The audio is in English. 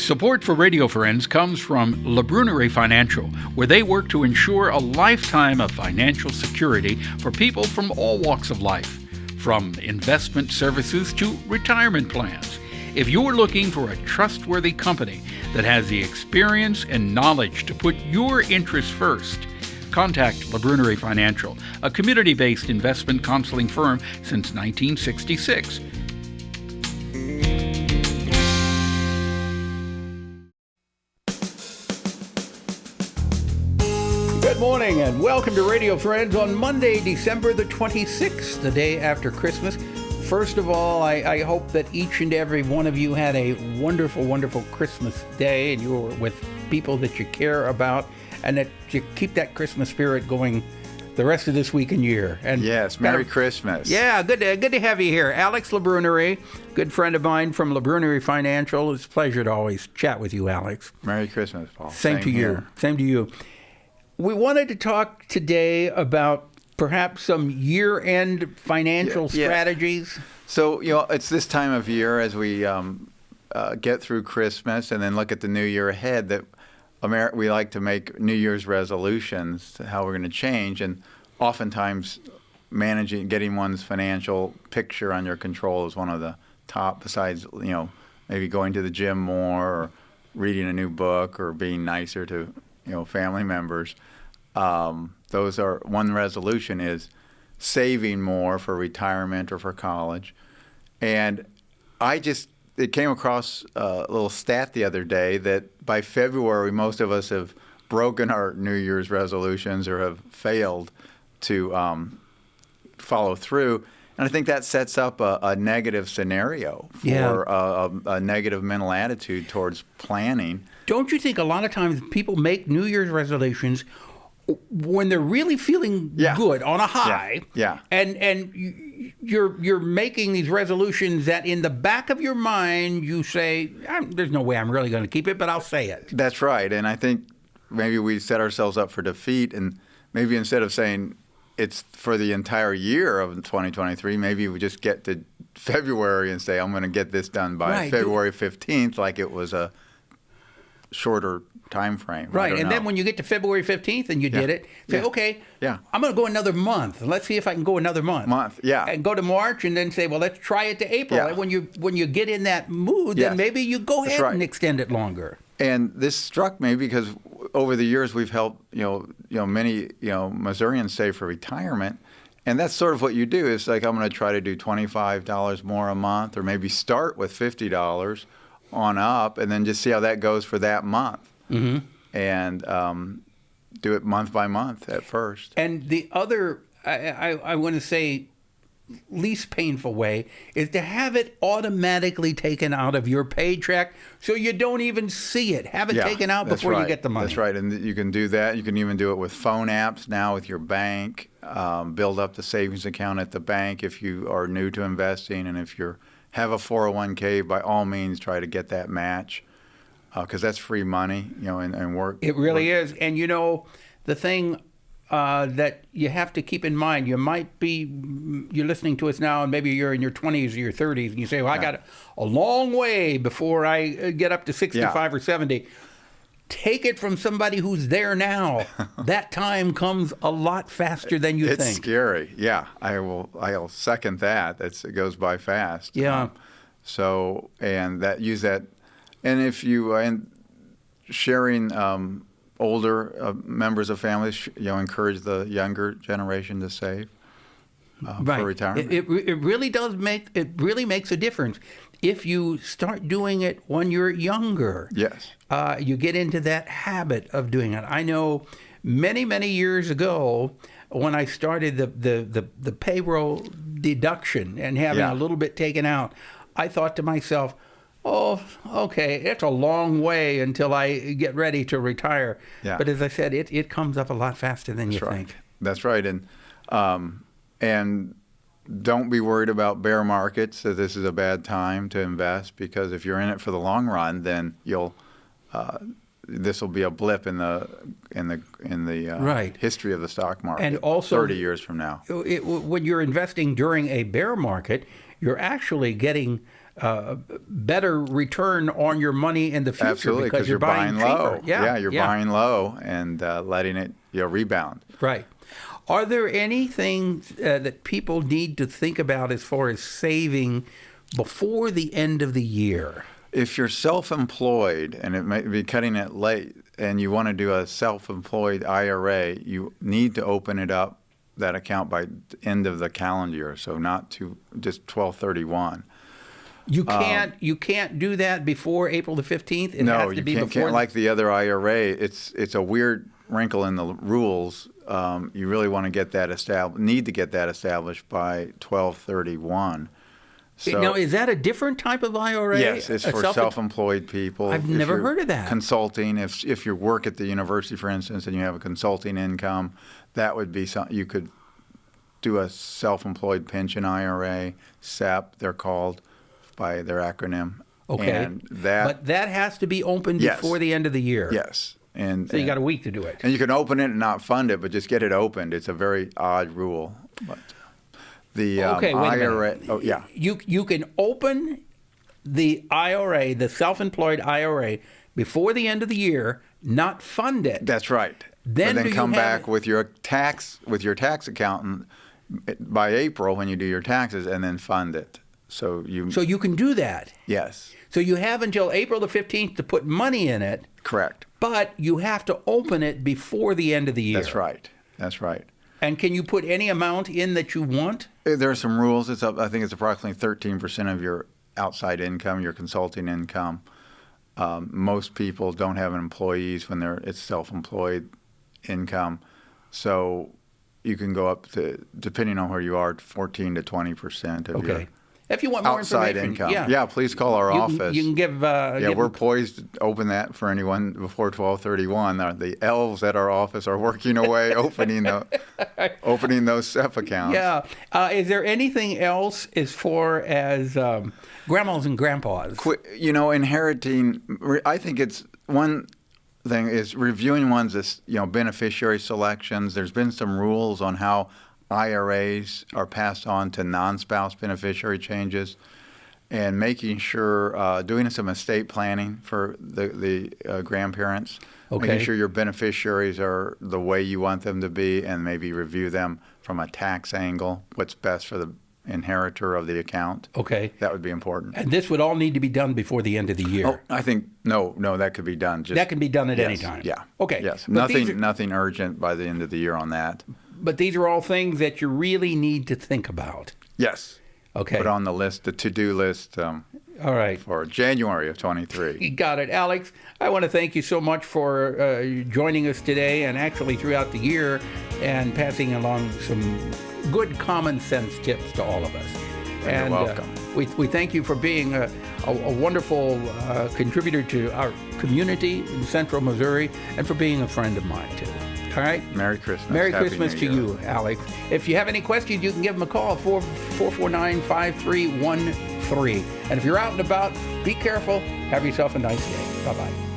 Support for Radio Friends comes from LaBrunerie Financial, where they work to ensure a lifetime of financial security for people from all walks of life, from investment services to retirement plans. If you're looking for a trustworthy company that has the experience and knowledge to put your interests first, contact LaBrunerie Financial, a community-based investment counseling firm since 1966. Good morning and welcome to Radio Friends on Monday, December the 26th, the day after Christmas. First of all, I hope that each and every one of you had a wonderful, wonderful Christmas day and you were with people that you care about and that you keep that Christmas spirit going the rest of this week and year. And yes, Merry Christmas. Yeah, good to have you here. ALEX LaBRUNERIE, good friend of mine from LaBrunerie Financial. It's a pleasure to always chat with you, Alex. Merry Christmas, Paul. Same to you. Same to you. We wanted to talk today about perhaps some year-end financial strategies. So, it's this time of year as we get through Christmas and then look at the new year ahead that we like to make New Year's resolutions to how we're going to change. And oftentimes getting one's financial picture under control is one of the top, besides, maybe going to the gym more or reading a new book or being nicer to, family members. One resolution is saving more for retirement or for college. And it came across a little stat the other day that by February, most of us have broken our New Year's resolutions or have failed to follow through. And I think that sets up a negative scenario for a negative mental attitude towards planning. Don't you think a lot of times people make New Year's resolutions when they're really feeling good on a high? And you're making these resolutions that in the back of your mind you say, there's no way I'm really going to keep it, but I'll say it. That's right. And I think maybe we set ourselves up for defeat, and maybe instead of saying it's for the entire year of 2023, maybe we just get to February and say, I'm going to get this done by February 15th, like it was a shorter time frame. Right, and then when you get to February 15th and you did it, say, okay, I'm going to go another month. Let's see if I can go another month. And go to March and then say, well, let's try it to April. And when you get in that mood, then maybe you go ahead and extend it longer. And this struck me because over the years we've helped many Missourians save for retirement, and that's sort of what you do. It's like I'm going to try to do $25 more a month, or maybe start with $50 on up, and then just see how that goes for that month, and do it month by month at first. And the other, I want to say, least painful way is to have it automatically taken out of your paycheck so you don't even see it. Have it taken out before you get the money. That's right, and you can do that. You can even do it with phone apps now with your bank. Build up the savings account at the bank if you are new to investing, and if you have a 401k, by all means try to get that match because that's free money, and work. It really is. And the thing that you have to keep in mind, you're listening to us now and maybe you're in your 20s or your 30s and you say, well, I got a long way before I get up to 65 or 70. Take it from somebody who's there now. That time comes a lot faster than you think. It's scary. Yeah, I'll second that. It goes by fast. Yeah. And if you sharing older members of families, encourage the younger generation to save for retirement. It really makes a difference if you start doing it when you're younger. Yes. You get into that habit of doing it. I know many, many years ago when I started the payroll deduction and having a little bit taken out, I thought to myself, oh, okay, it's a long way until I get ready to retire. Yeah. But as I said, it comes up a lot faster than you think. That's right. And don't be worried about bear markets, that this is a bad time to invest, because if you're in it for the long run, then this will be a blip in the history of the stock market. And also, 30 years from now. When you're investing during a bear market, you're actually getting better return on your money in the future. Absolutely, because you're buying low. cheaper. Yeah, you're buying low and letting it rebound. Right. Are there anything that people need to think about as far as saving before the end of the year? If you're self-employed and it might be cutting it late and you want to do a self-employed IRA, you need to open it up, that account, by the end of the calendar year, so not to just 12/31. You can't do that before April the 15th? It No, has to you be can't before like the other IRA. It's a weird wrinkle in the rules. You really want to get that established by 12/31. So, now, is that a different type of IRA? yes, it's for self-employed people. I've never heard of that. Consulting, if you work at the university, for instance, and you have a consulting income, that would be something you could do. A self-employed pension IRA, SEP, they're called by their acronym. Okay, and but that has to be opened before the end of the year. Yes. So you got a week to do it. And you can open it and not fund it, but just get it opened. It's a very odd rule. But the okay, wait IRA, a minute. oh yeah. You can open the IRA, the self-employed IRA, before the end of the year, not fund it. That's right. Then but then come back with your tax accountant by April when you do your taxes, and then fund it. So you can do that. Yes. So you have until April the 15th to put money in it. Correct. But you have to open it before the end of the year. That's right. That's right. And can you put any amount in that you want? There are some rules. I think it's approximately 13% of your outside income, your consulting income. Most people don't have employees when it's self-employed income. So you can go up to, depending on where you are, 14 to 20% of your If you want more outside information, income. Please call our office. You can give. We're poised to open that for anyone before 12/31. The elves at our office are working away, opening those SEP accounts. Yeah. Is there anything else as far as grandmas and grandpas? Inheriting. I think it's one thing is reviewing one's beneficiary selections. There's been some rules on how IRAs are passed on to non-spouse beneficiary changes, and making sure doing some estate planning for the grandparents, making sure your beneficiaries are the way you want them to be, and maybe review them from a tax angle, what's best for the inheritor of the account. Okay. That would be important. And this would all need to be done before the end of the year. Oh, I think, no, that could be done. That can be done at any time. Yeah. Okay. Yes. Nothing urgent by the end of the year on that. But these are all things that you really need to think about. Yes. Okay. Put on the list, the to-do list. All right. For January of 23. You got it. Alex, I want to thank you so much for joining us today and actually throughout the year and passing along some good common sense tips to all of us. You're welcome. We thank you for being a wonderful contributor to our community in Central Missouri, and for being a friend of mine, too. All right? Merry Christmas. Merry Happy Christmas New to Year. you, Alex. If you have any questions, you can give them a call, 449-5313. And if you're out and about, be careful. Have yourself a nice day. Bye-bye.